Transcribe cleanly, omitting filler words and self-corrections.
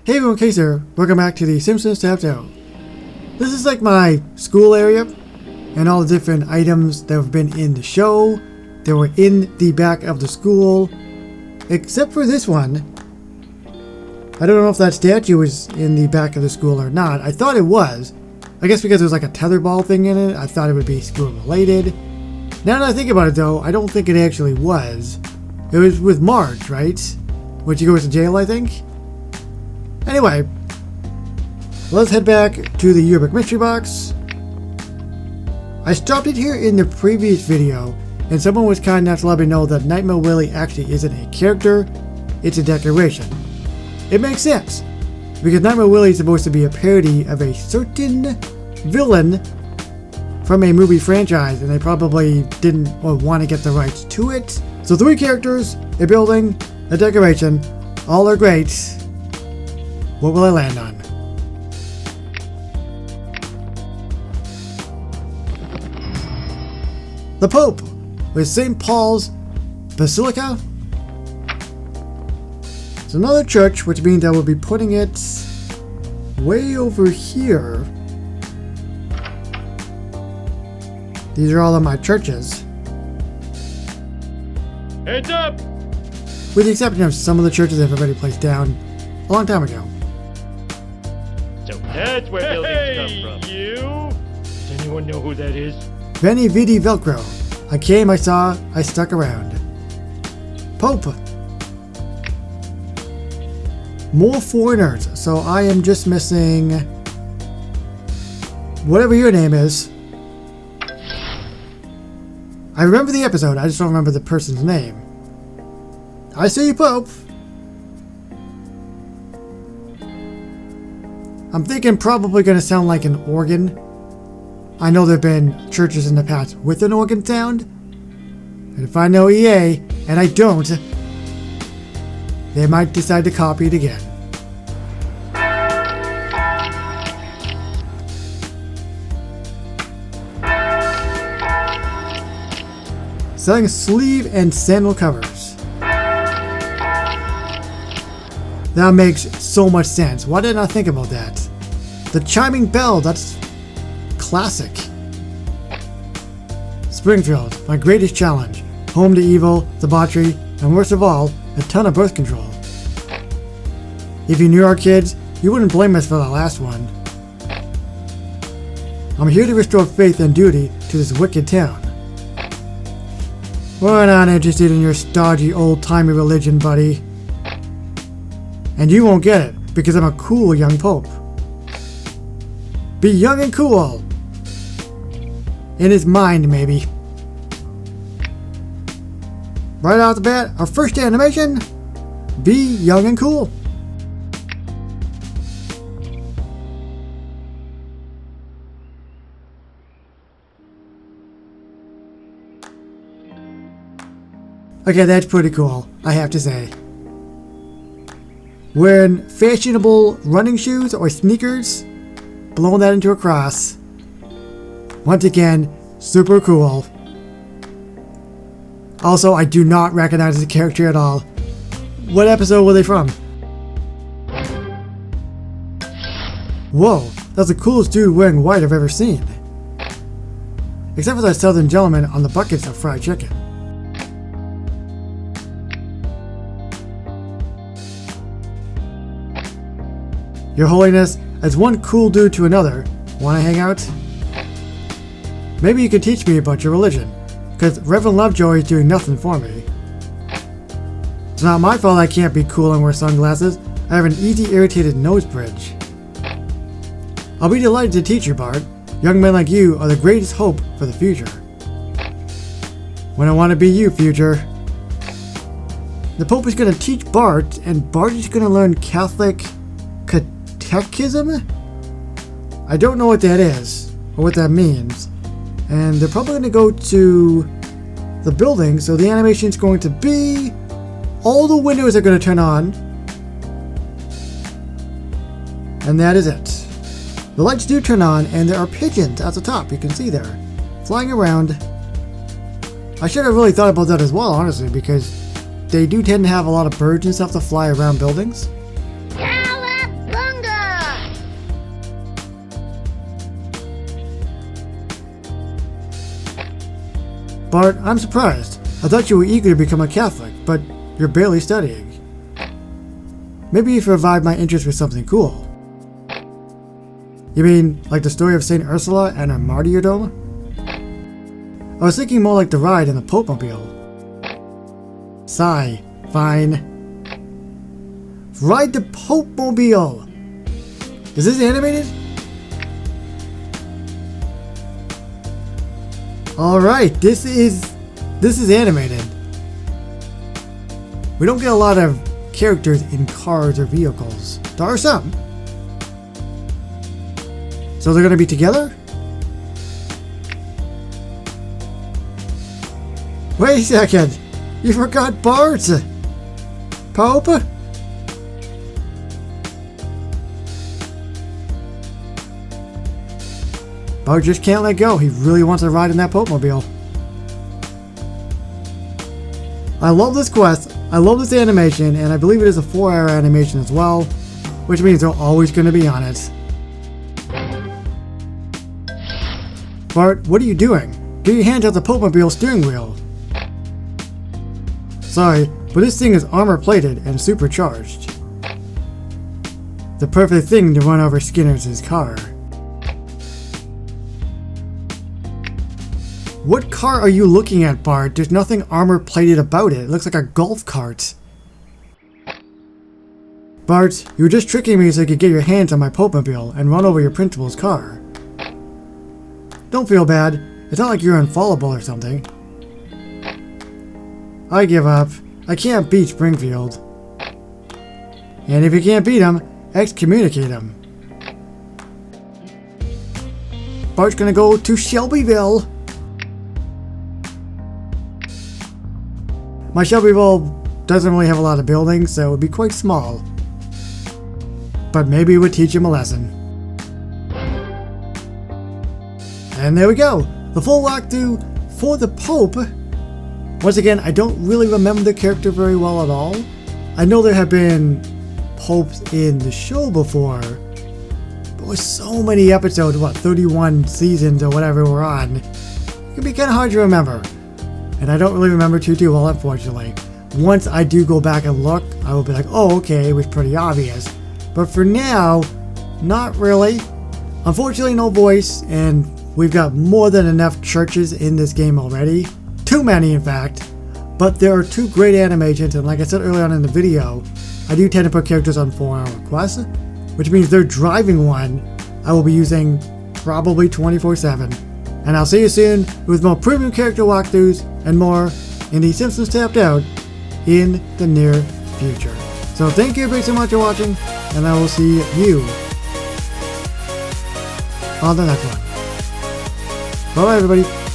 Hey everyone, Case here. Welcome back to the Simpsons Tapped Out. This is like my school area and all the different items that have been in the show that were in the back of the school. Except for this one. I don't know if that statue was in the back of the school or not. I thought it was. I guess because there's like a tetherball thing in it, I thought it would be school related. Now that I think about it though, I don't think it actually was. It was with Marge, right? When she goes to jail, I think? Anyway, let's head back to the yearbook mystery box. I stopped it here in the previous video, and someone was kind enough to let me know that Nightmare Willie actually isn't a character, it's a decoration. It makes sense, because Nightmare Willie is supposed to be a parody of a certain villain from a movie franchise, and they probably didn't want to get the rights to it. So 3 characters, a building, a decoration, all are great. What will I land on? The Pope with St. Paul's Basilica. It's another church, which means I will be putting it way over here. These are all of my churches. Heads up! With the exception of some of the churches I've already placed down a long time ago. So that's where buildings come from. You? Does anyone know who that is? Veni Vidi Velcro. I came, I saw, I stuck around. Pope. More foreigners, so I am just missing whatever your name is. I remember the episode, I just don't remember the person's name. I see you, Pope. I'm thinking probably going to sound like an organ. I know there have been churches in the past with an organ sound. And if I know EA, and I don't, they might decide to copy it again. Selling sleeve and sandal covers. That makes so much sense. Why didn't I think about that? The chiming bell, that's classic. Springfield, my greatest challenge. Home to evil, debauchery, and worst of all, a ton of birth control. If you knew our kids, you wouldn't blame us for the last one. I'm here to restore faith and duty to this wicked town. We're not interested in your stodgy old-timey religion, buddy. And you won't get it, because I'm a cool young pope. Be young and cool. In his mind, maybe. Right off the bat, our first animation, be young and cool. Okay, that's pretty cool, I have to say. Wearing fashionable running shoes or sneakers, blowing that into a cross. Once again, super cool. Also, I do not recognize the character at all. What episode were they from? Whoa, that's the coolest dude wearing white I've ever seen. Except for that southern gentleman on the buckets of fried chicken. Your Holiness, as one cool dude to another, wanna hang out? Maybe you could teach me about your religion, because Reverend Lovejoy is doing nothing for me. It's not my fault I can't be cool and wear sunglasses. I have an easy irritated nose bridge. I'll be delighted to teach you, Bart. Young men like you are the greatest hope for the future. When I want to be you, future. The Pope is going to teach Bart, and Bart is going to learn Catholic catechism? I don't know what that is, or what that means. And they're probably going to go to the building, so the animation is going to be all the windows are going to turn on. And that is it. The lights do turn on, and there are pigeons at the top, you can see there, flying around. I should have really thought about that as well, honestly, because they do tend to have a lot of birds and stuff that fly around buildings. Cowabunga! Bart, I'm surprised. I thought you were eager to become a Catholic, but you're barely studying. Maybe you've revived my interest with something cool. You mean, like the story of St. Ursula and her martyrdom? I was thinking more like the ride in the Pope-mobile. Sigh. Fine. Ride the Pope-mobile! Is this animated? Alright, this is animated. We don't get a lot of characters in cars or vehicles. There are some. So they're gonna be together? Wait a second! You forgot Bart! Pope? Bart just can't let go. He really wants to ride in that Pope-mobile. I love this quest, I love this animation, and I believe it is a 4-hour animation as well, which means they're always going to be on it. Bart, what are you doing? Get your hands out the Pope-mobile steering wheel. Sorry, but this thing is armor-plated and supercharged. The perfect thing to run over Skinner's car. What car are you looking at, Bart? There's nothing armor-plated about it. It looks like a golf cart. Bart, you were just tricking me so you could get your hands on my Pope-mobile and run over your principal's car. Don't feel bad. It's not like you're infallible or something. I give up. I can't beat Springfield. And if you can't beat him, excommunicate him. Bart's gonna go to Shelbyville. My Shelbyville doesn't really have a lot of buildings, so it would be quite small. But maybe it would teach him a lesson. And there we go! The full walkthrough for the Pope. Once again, I don't really remember the character very well at all. I know there have been popes in the show before, but with so many episodes, 31 seasons or whatever we're on, it can be kind of hard to remember. And I don't really remember too well, unfortunately. Once I do go back and look, I will be like, oh, okay, it was pretty obvious. But for now, not really. Unfortunately, no voice, and we've got more than enough churches in this game already. Too many, in fact. But there are 2 great animations, and like I said earlier on in the video, I do tend to put characters on 4-hour quests, which means they're driving one I will be using probably 24/7. And I'll see you soon with more premium character walkthroughs and more in the Simpsons Tapped Out in the near future. So thank you everybody so much for watching, and I will see you on the next one. Bye bye everybody.